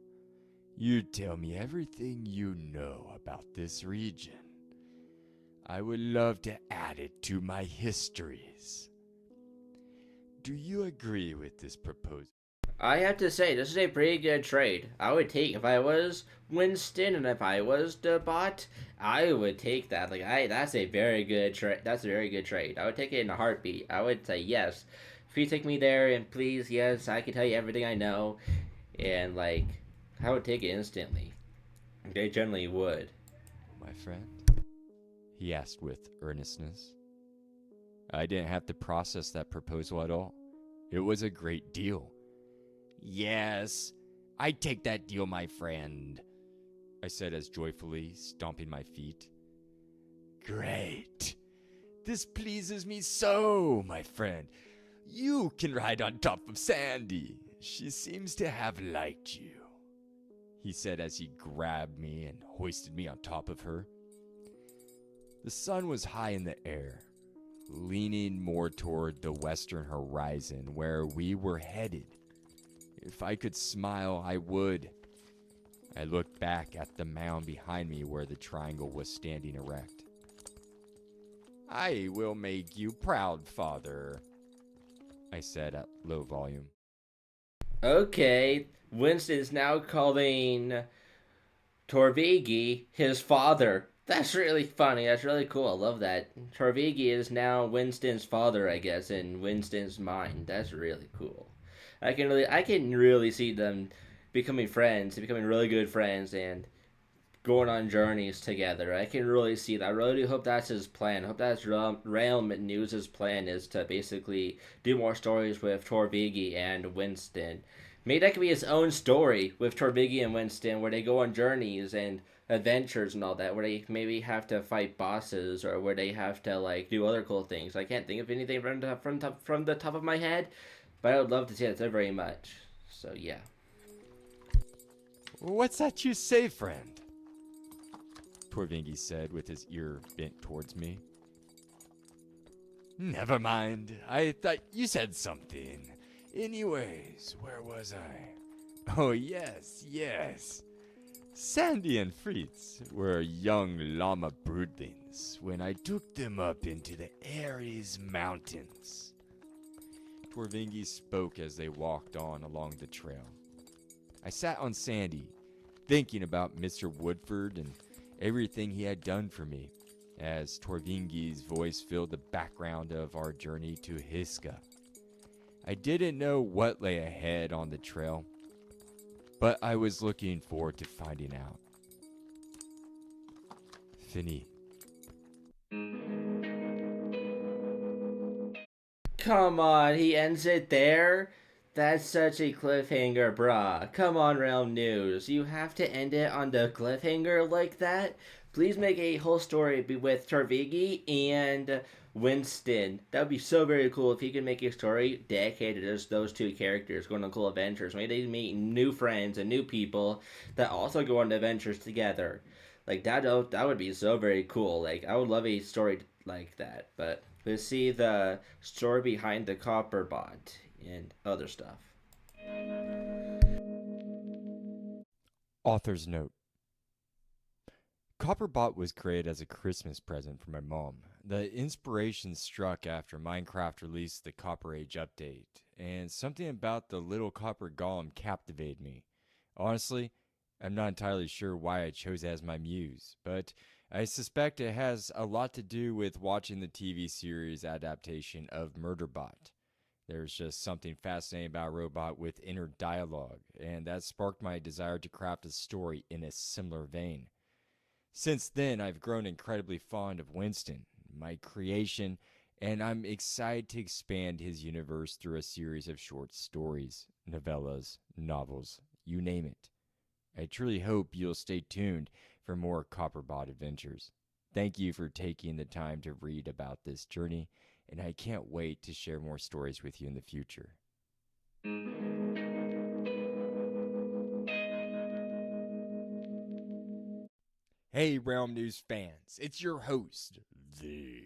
you tell me everything you know about this region. I would love to add it to my histories. Do you agree with this proposal? I have to say, this is a pretty good trade. I would take, if I was Winston and if I was the bot, I would take that. That's a very good trade. That's a very good trade. I would take it in a heartbeat. I would say yes. Please take me there, and please, yes, I can tell you everything I know. And, I would take it instantly. They generally would. My friend? He asked with earnestness. I didn't have to process that proposal at all. It was a great deal. Yes, I take that deal, my friend, I said as joyfully, stomping my feet. Great. This pleases me so, my friend. You can ride on top of Sandy. She seems to have liked you, he said as he grabbed me and hoisted me on top of her. The sun was high in the air, leaning more toward the western horizon where we were headed. If I could smile, I would. I looked back at the mound behind me where the triangle was standing erect. I will make you proud, father, I said at low volume. Okay, Winston's now calling Torvigi his father. That's really funny. That's really cool. I love that. Torvigi is now Winston's father, I guess, in Winston's mind. That's really cool. I can really see them becoming friends, becoming really good friends, and going on journeys together. I can really see that. I really do hope that's his plan. I hope that's Realm News' plan is to basically do more stories with Torvigi and Winston. Maybe that could be his own story with Torvigi and Winston, where they go on journeys and adventures and all that, where they maybe have to fight bosses or where they have to like do other cool things. I can't think of anything from the top of my head, but I would love to see that so very much. So yeah. What's that you say, friend? Torvingi said with his ear bent towards me. Never mind. I thought you said something. Anyways, where was I? Oh, yes. Sandy and Fritz were young llama broodlings when I took them up into the Aries Mountains. Torvingi spoke as they walked on along the trail. I sat on Sandy, thinking about Mr. Woodford and everything he had done for me, as Torvingi's voice filled the background of our journey to Hiska. I didn't know what lay ahead on the trail, but I was looking forward to finding out. Fini. Come on, he ends it there? That's such a cliffhanger, brah. Come on, Realm News. You have to end it on the cliffhanger like that? Please make a whole story with Tarvigi and Winston. That would be so very cool if he could make a story dedicated to just those two characters going on cool adventures. Maybe they meet new friends and new people that also go on adventures together. Like that would be so very cool. Like I would love a story like that. But to see the story behind the copper bot and other stuff. Author's note. Copperbot was created as a Christmas present for my mom. The inspiration struck after Minecraft released the Copper Age update, and something about the little copper golem captivated me. Honestly, I'm not entirely sure why I chose it as my muse, but I suspect it has a lot to do with watching the TV series adaptation of Murderbot. There's just something fascinating about a robot with inner dialogue, and that sparked my desire to craft a story in a similar vein. Since then, I've grown incredibly fond of Winston, my creation, and I'm excited to expand his universe through a series of short stories, novellas, novels, you name it. I truly hope you'll stay tuned for more Copperbot adventures. Thank you for taking the time to read about this journey, and I can't wait to share more stories with you in the future. Hey, Realm News fans, it's your host, The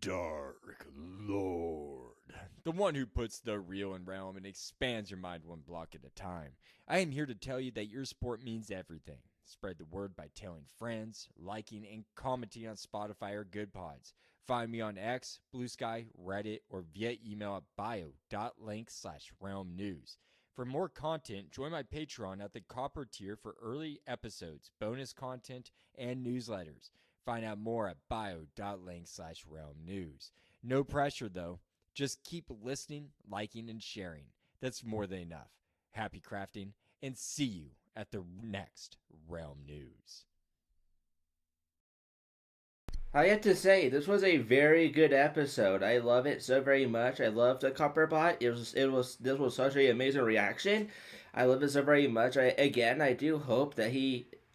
Dark Lord. the one who puts the real in Realm and expands your mind one block at a time. I am here to tell you that your support means everything. Spread the word by telling friends, liking, and commenting on Spotify or Good Pods. Find me on X, Blue Sky, Reddit, or via email at bio.link/realmnews. For more content, join my Patreon at the Copper tier for early episodes, bonus content, and newsletters. Find out more at bio.link/realmnews. No pressure though. Just keep listening, liking, and sharing. That's more than enough. Happy crafting, and see you at the next Realm News. I have to say, this was a very good episode. I love it so very much. I love the Copperbot. This was such an amazing reaction. I love it so very much. I do hope that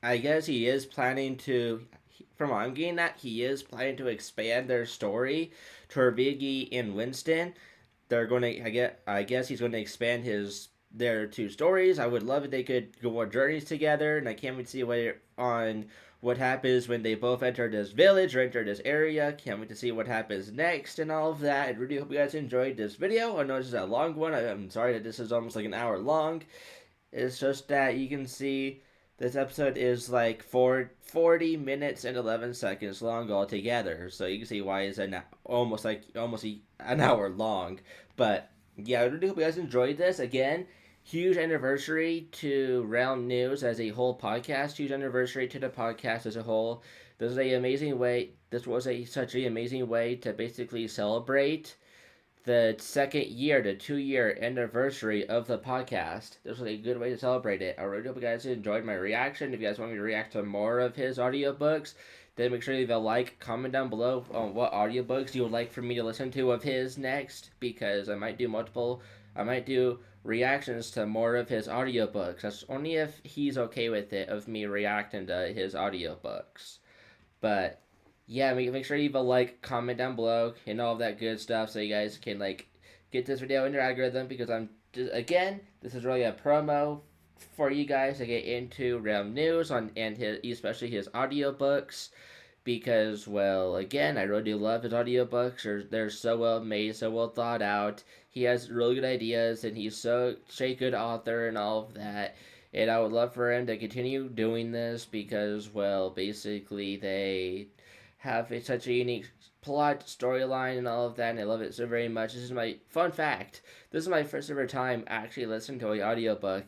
I guess he is planning to, from what I'm getting at, he is planning to expand their story to Biggie and Winston. They're going to, I guess he's going to expand their two stories. I would love if they could go on journeys together, and I can't wait to see what happens when they both enter this village or enter this area. Can't wait to see what happens next and all of that. I really hope you guys enjoyed this video. I know this is a long one. I'm sorry that this is almost like an hour long. It's just that you can see this episode is like 40 minutes and 11 seconds long altogether. So you can see why it's almost an hour long. But yeah, I really hope you guys enjoyed this. Again, huge anniversary to Realm News as a whole podcast. Huge anniversary to the podcast as a whole. This was such an amazing way to basically celebrate the second year, the 2-year anniversary of the podcast. This was a good way to celebrate it. I really hope you guys enjoyed my reaction. If you guys want me to react to more of his audiobooks, then make sure you leave a like, comment down below on what audiobooks you would like for me to listen to of his next, because I might do reactions to more of his audiobooks. That's only if he's okay with it, of me reacting to his audiobooks. But yeah, make sure you leave a like, comment down below, and all of that good stuff, so you guys can like get this video in your algorithm. Because I'm just, again, this is really a promo for you guys to get into Realm News on and his, especially his audiobooks. Because, well, again, I really do love his audiobooks. They're so well made, so well thought out. He has really good ideas, and he's such a good author and all of that. And I would love for him to continue doing this because, well, basically they have such a unique plot, storyline, and all of that, and I love it so very much. This is my fun fact. This is my first ever time actually listening to an audiobook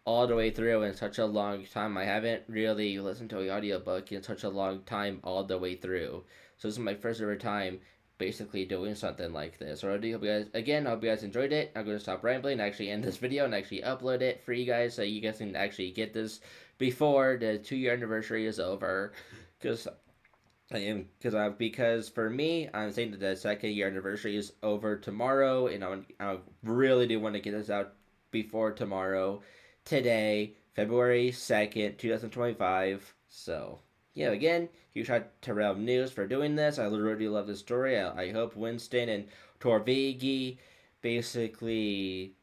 all the way through in such a long time. I haven't really listened to an audiobook in such a long time all the way through. So this is my first ever time basically doing something like this. So I do hope you guys, again, I hope you guys enjoyed it. I'm going to stop rambling and actually end this video and actually upload it for you guys so you guys can actually get this before the 2-year anniversary is over. Because for me, I'm saying that the 2nd-year anniversary is over tomorrow, and I really do want to get this out before tomorrow, today, February 2nd, 2025. So yeah, again, huge shout out to Realm News for doing this. I really love this story. I hope Winston and Torvigi basically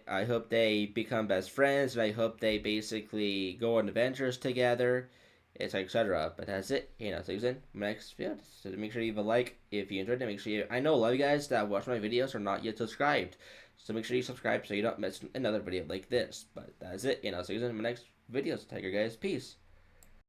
I hope they become best friends, and I hope they basically go on adventures together, etc. But that's it. So you in my next video. So make sure you leave a like if you enjoyed it. Make sure I know a lot of you guys that watch my videos are not yet subscribed. So make sure you subscribe so you don't miss another video like this. But that's it. So you in my next videos. Tiger guys. Peace.